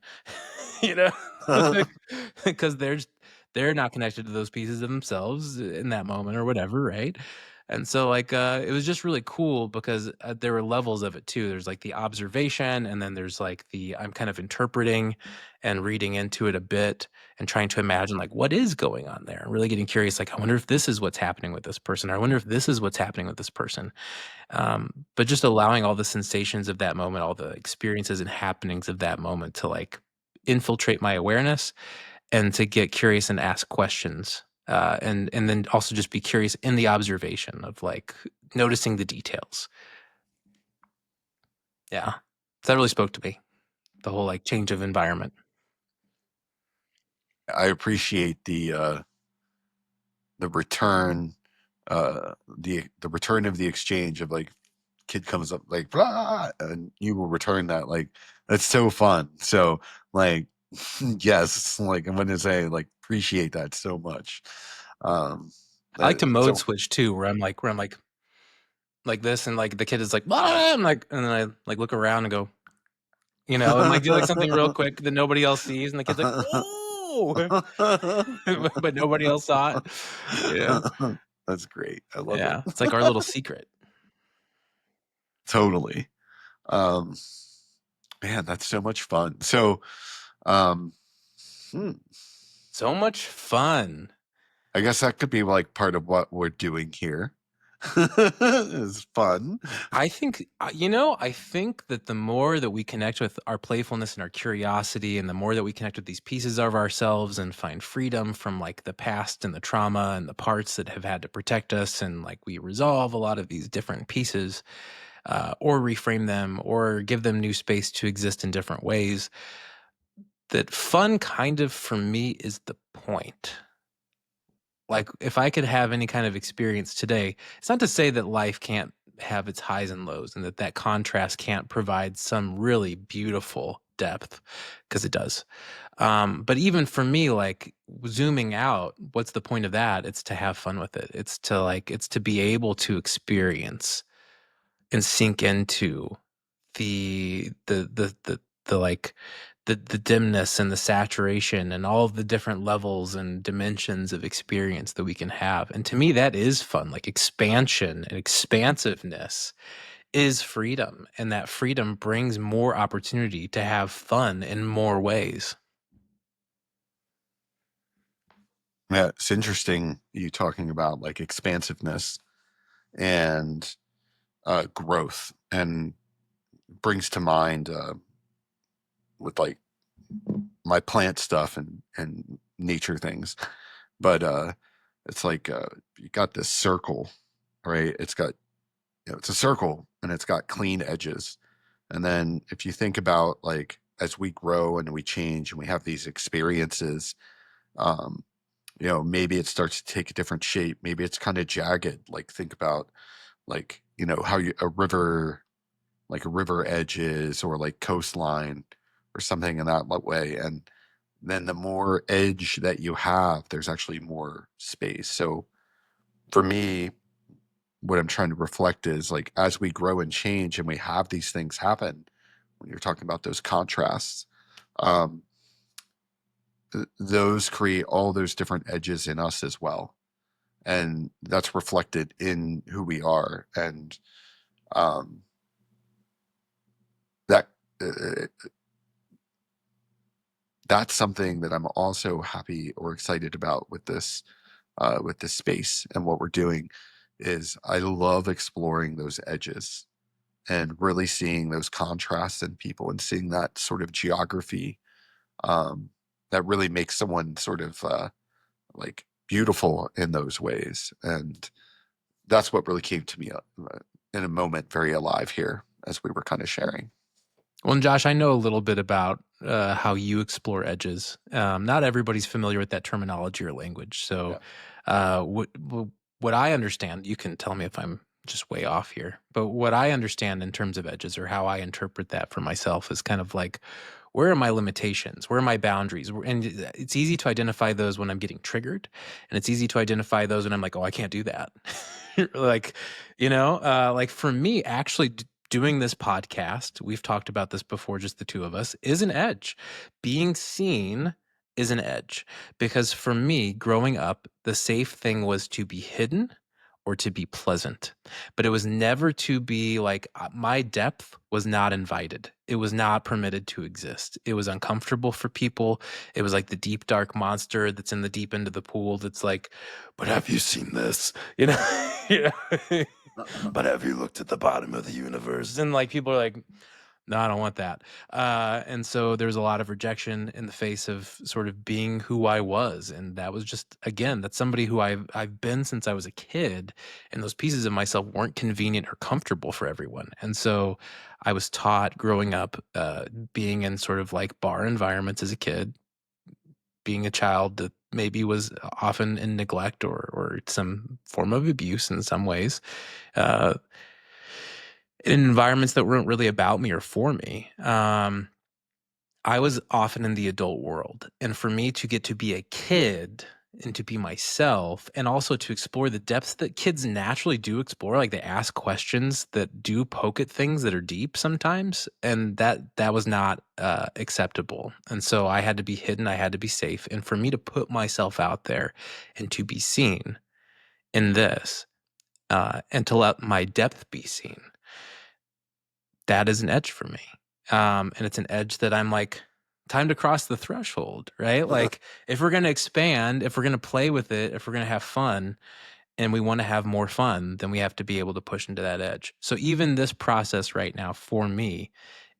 you know, because they're not connected to those pieces of themselves in that moment or whatever, right? And so like it was just really cool because there were levels of it too. There's like the observation, and then there's like the I'm kind of interpreting and reading into it a bit and trying to imagine like what is going on there and really getting curious like I wonder if this is what's happening with this person, or I wonder if this is what's happening with this person. But just allowing all the sensations of that moment, all the experiences and happenings of that moment to like infiltrate my awareness and to get curious and ask questions. And then also just be curious in the observation of like noticing the details. Yeah. So that really spoke to me. The whole like change of environment. I appreciate the return, the return of the exchange of like kid comes up like blah, and you will return that. Like that's so fun. So like yes, like I'm gonna say like appreciate that so much. Um, I like to mode so switch too, where I'm like this, and like the kid is like, "Blah," I'm like, and then I like look around and go, and like do like something real quick that nobody else sees, and the kid's like, "Oh," but nobody else saw it. Yeah, that's great. I love it. yeah, it's like our little secret. Totally. Um, man, that's so much fun. So, um, hmm, So much fun. I guess that could be like part of what we're doing here. Is fun. I think that the more that we connect with our playfulness and our curiosity, and the more that we connect with these pieces of ourselves and find freedom from like the past and the trauma and the parts that have had to protect us, and like we resolve a lot of these different pieces, or reframe them, or give them new space to exist in different ways, that fun kind of for me is the point. Like, if I could have any kind of experience today, it's not to say that life can't have its highs and lows, and that that contrast can't provide some really beautiful depth, because it does. But even for me, like zooming out, what's the point of that? It's to have fun with it. It's to be able to experience and sink into the like the dimness and the saturation and all of the different levels and dimensions of experience that we can have. And to me, that is fun. Like expansion and expansiveness is freedom. And that freedom brings more opportunity to have fun in more ways. Yeah, it's interesting you talking about like expansiveness and growth, and brings to mind with like my plant stuff and nature things. But it's like you got this circle, right? It's got it's a circle and it's got clean edges. And then if you think about like as we grow and we change and we have these experiences, um, maybe it starts to take a different shape. Maybe it's kind of jagged. Like think about like, how a river, like a river edge is, or like coastline or something in that way. And then the more edge that you have, there's actually more space. So for me, what I'm trying to reflect is like as we grow and change and we have these things happen, when you're talking about those contrasts, um, those create all those different edges in us as well. And that's reflected in who we are. And um, that uh, that's something that I'm also happy or excited about with this space and what we're doing is I love exploring those edges and really seeing those contrasts in people and seeing that sort of geography um, that really makes someone sort of like beautiful in those ways. And that's what really came to me in a moment very alive here as we were kind of sharing. Well, and Josh, I know a little bit about how you explore edges. Not everybody's familiar with that terminology or language. So, Yeah. what I understand, you can tell me if I'm just way off here, but what I understand in terms of edges or how I interpret that for myself is kind of like, where are my limitations? Where are my boundaries? And it's easy to identify those when I'm getting triggered, and it's easy to identify those when I'm like, oh, I can't do that. Like, like for me, actually doing this podcast, we've talked about this before, just the two of us, is an edge. Being seen is an edge because for me, growing up, the safe thing was to be hidden or to be pleasant, but it was never to be like my depth was not invited. It was not permitted to exist. It was uncomfortable for people. It was like the deep, dark monster that's in the deep end of the pool that's like, but have you seen this? You know? Yeah. But have you looked at the bottom of the universe? And like people are like, no, I don't want that. And so there's a lot of rejection in the face of sort of being who I was. And that was just, again, that's somebody who I've been since I was a kid. And those pieces of myself weren't convenient or comfortable for everyone. And so I was taught growing up, being in sort of like bar environments as a kid, being a child that maybe was often in neglect or some form of abuse in some ways. Uh, in environments that weren't really about me or for me. I was often in the adult world. And for me to get to be a kid and to be myself and also to explore the depths that kids naturally do explore, like they ask questions that do poke at things that are deep sometimes. And that was not acceptable. And so I had to be hidden, I had to be safe. And for me to put myself out there and to be seen in this, and to let my depth be seen, that is an edge for me. And it's an edge that I'm like, time to cross the threshold, right? Like, if we're going to expand, if we're going to play with it, if we're going to have fun, and we want to have more fun, then we have to be able to push into that edge. So, even this process right now for me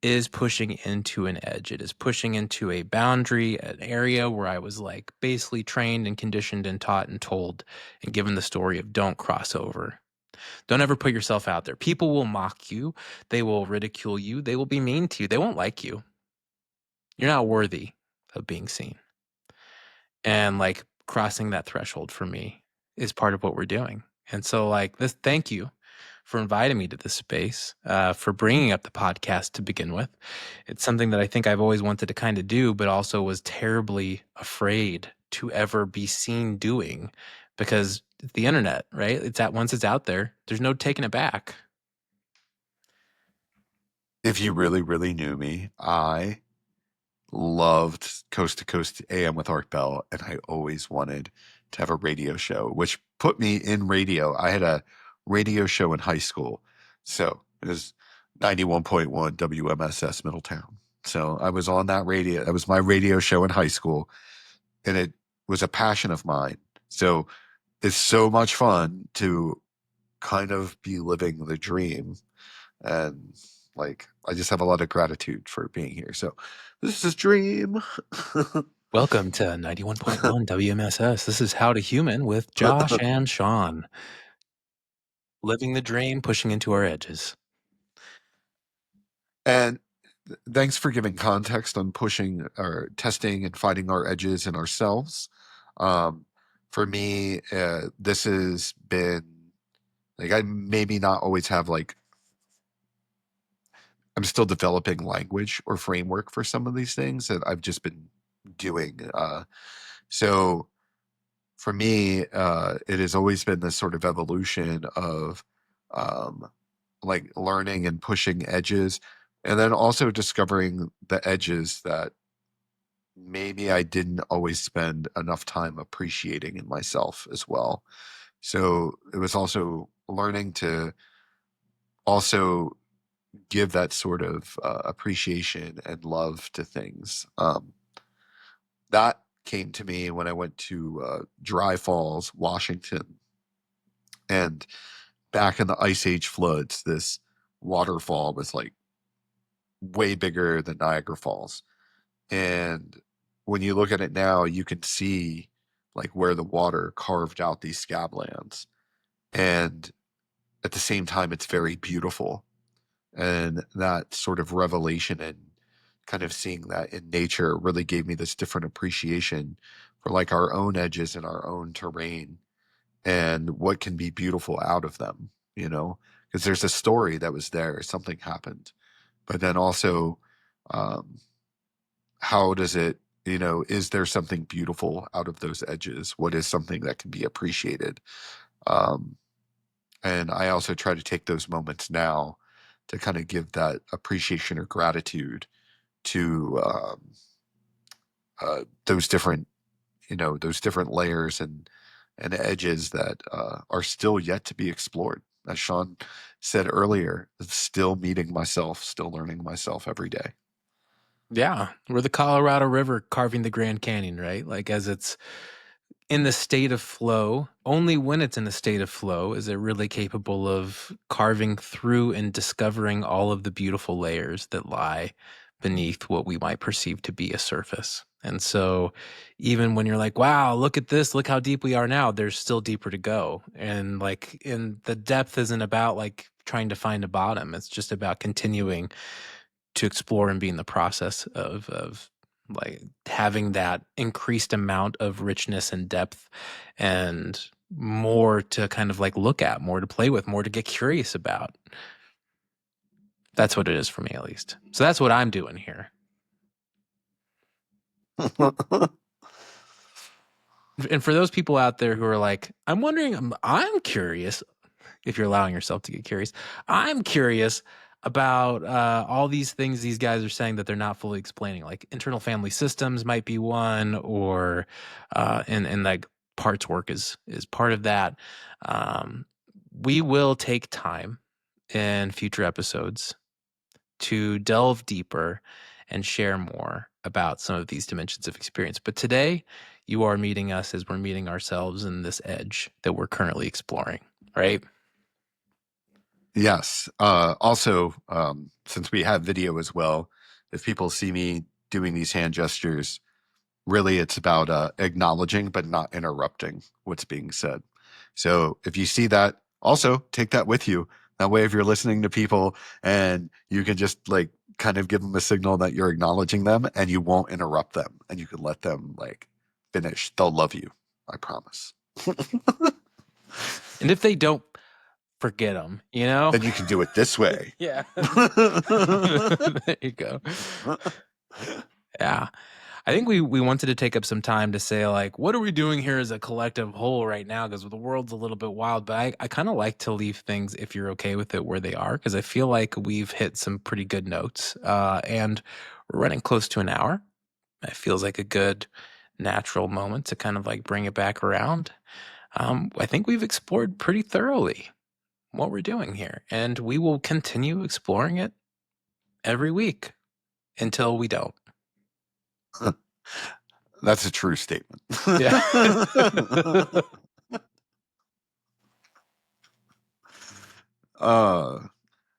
is pushing into an edge. It is pushing into a boundary, an area where I was like basically trained and conditioned and taught and told and given the story of don't cross over. Don't ever put yourself out there. People will mock you. They will ridicule you. They will be mean to you. They won't like you. You're not worthy of being seen. And like crossing that threshold for me is part of what we're doing. And so, like, this, thank you for inviting me to this space, for bringing up the podcast to begin with. It's something that I think I've always wanted to kind of do, but also was terribly afraid to ever be seen doing because the internet, right? It's at once it's out there, there's no taking it back. If you really, really knew me, I loved Coast to Coast AM with Art Bell, and I always wanted to have a radio show, which put me in radio. I had a radio show in high school. So it was 91.1 WMSS Middletown. So I was on that radio. That was my radio show in high school, and it was a passion of mine. So it's so much fun to kind of be living the dream. And like, I just have a lot of gratitude for being here. So this is Dream. Welcome to 91.1 WMSS. This is How to Human with Josh and Sean. Living the dream, pushing into our edges. And thanks for giving context on pushing or testing and finding our edges in ourselves. Um, for me, this has been like I maybe not always have like I'm still developing language or framework for some of these things, and I've just been doing. So for me, it has always been this sort of evolution of um, like learning and pushing edges, and then also discovering the edges that maybe I didn't always spend enough time appreciating in myself as well. So it was also learning to also give that sort of appreciation and love to things. That came to me when I went to Dry Falls, Washington, and back in the Ice Age floods, this waterfall was like way bigger than Niagara Falls. And when you look at it now, you can see like where the water carved out these scablands. And at the same time, it's very beautiful. And that sort of revelation and kind of seeing that in nature really gave me this different appreciation for like our own edges and our own terrain and what can be beautiful out of them, you know, because there's a story that was there, something happened, but then also, um, how does it, you know, is there something beautiful out of those edges? What is something that can be appreciated? Um, and I also try to take those moments now to kind of give that appreciation or gratitude to those different, you know, those different layers and edges that are still yet to be explored. As Sean said earlier, still meeting myself, still learning myself every day. Yeah, we're the Colorado River carving the Grand Canyon, right? Like as it's in the state of flow, only when it's in a state of flow is it really capable of carving through and discovering all of the beautiful layers that lie beneath what we might perceive to be a surface. And so even when you're like, wow, look at this, look how deep we are now, there's still deeper to go. And like in the depth isn't about like trying to find a bottom. It's just about continuing to explore and be in the process of like having that increased amount of richness and depth and more to kind of like look at, more to play with, more to get curious about. That's what it is for me, at least. So that's what I'm doing here. And for those people out there who are like, I'm wondering, I'm curious, if you're allowing yourself to get curious, I'm curious about all these things these guys are saying that they're not fully explaining. Like internal family systems might be one, or and like parts work is part of that. Um, we will take time in future episodes to delve deeper and share more about some of these dimensions of experience. But today, you are meeting us as we're meeting ourselves in this edge that we're currently exploring, right? Yes. Also, since we have video as well, if people see me doing these hand gestures, really it's about acknowledging but not interrupting what's being said. So if you see that, also take that with you. That way, if you're listening to people and you can just like kind of give them a signal that you're acknowledging them and you won't interrupt them and you can let them like finish. They'll love you. I promise. And if they don't, forget them, you know? Then you can do it this way. Yeah. There you go. Yeah. I think we wanted to take up some time to say, like, what are we doing here as a collective whole right now? Because the world's a little bit wild, but I kind of like to leave things, if you're okay with it, where they are, because I feel like we've hit some pretty good notes. And we're running close to an hour. It feels like a good natural moment to kind of like bring it back around. I think we've explored pretty thoroughly what we're doing here, and we will continue exploring it every week until we don't. That's a true statement. Yeah. uh,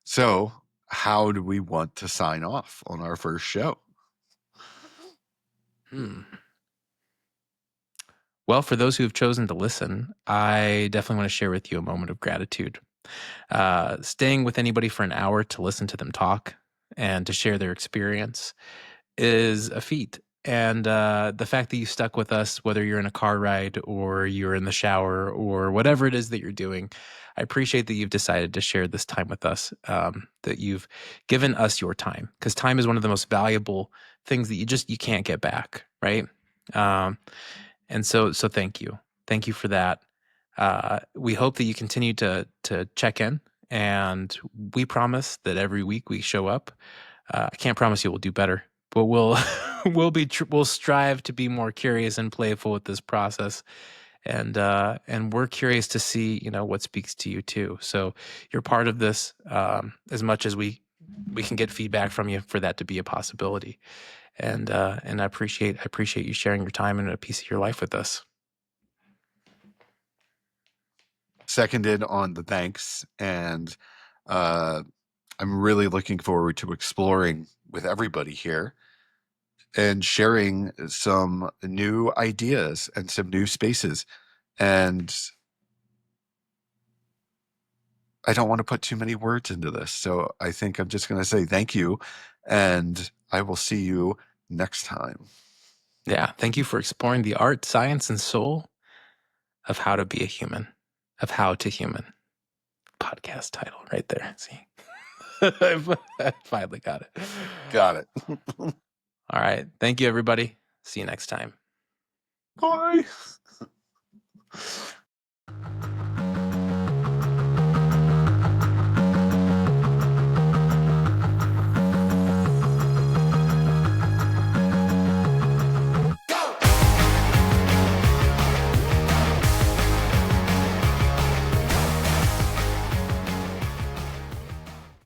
so, how do we want to sign off on our first show? Well, for those who have chosen to listen, I definitely want to share with you a moment of gratitude. Staying with anybody for an hour to listen to them talk and to share their experience is a feat. And the fact that you stuck with us, whether you're in a car ride or you're in the shower or whatever it is that you're doing, I appreciate that you've decided to share this time with us, that you've given us your time, because time is one of the most valuable things that you can't get back, right? Um, and so thank you. Thank you for that. We hope that you continue to check in, and we promise that every week we show up. I can't promise you we'll do better, but we'll we'll strive to be more curious and playful with this process, and we're curious to see what speaks to you too. So you're part of this, as much as we can get feedback from you for that to be a possibility. And I appreciate you sharing your time and a piece of your life with us. Seconded on the thanks, and uh, I'm really looking forward to exploring with everybody here and sharing some new ideas and some new spaces. And I don't want to put too many words into this, so I think I'm just going to say thank you, and I will see you next time. Yeah, thank you for exploring the art, science, and soul of how to be a human, of how to human. Podcast title right there. See, I finally got it. Got it. All right. Thank you, everybody. See you next time. Bye.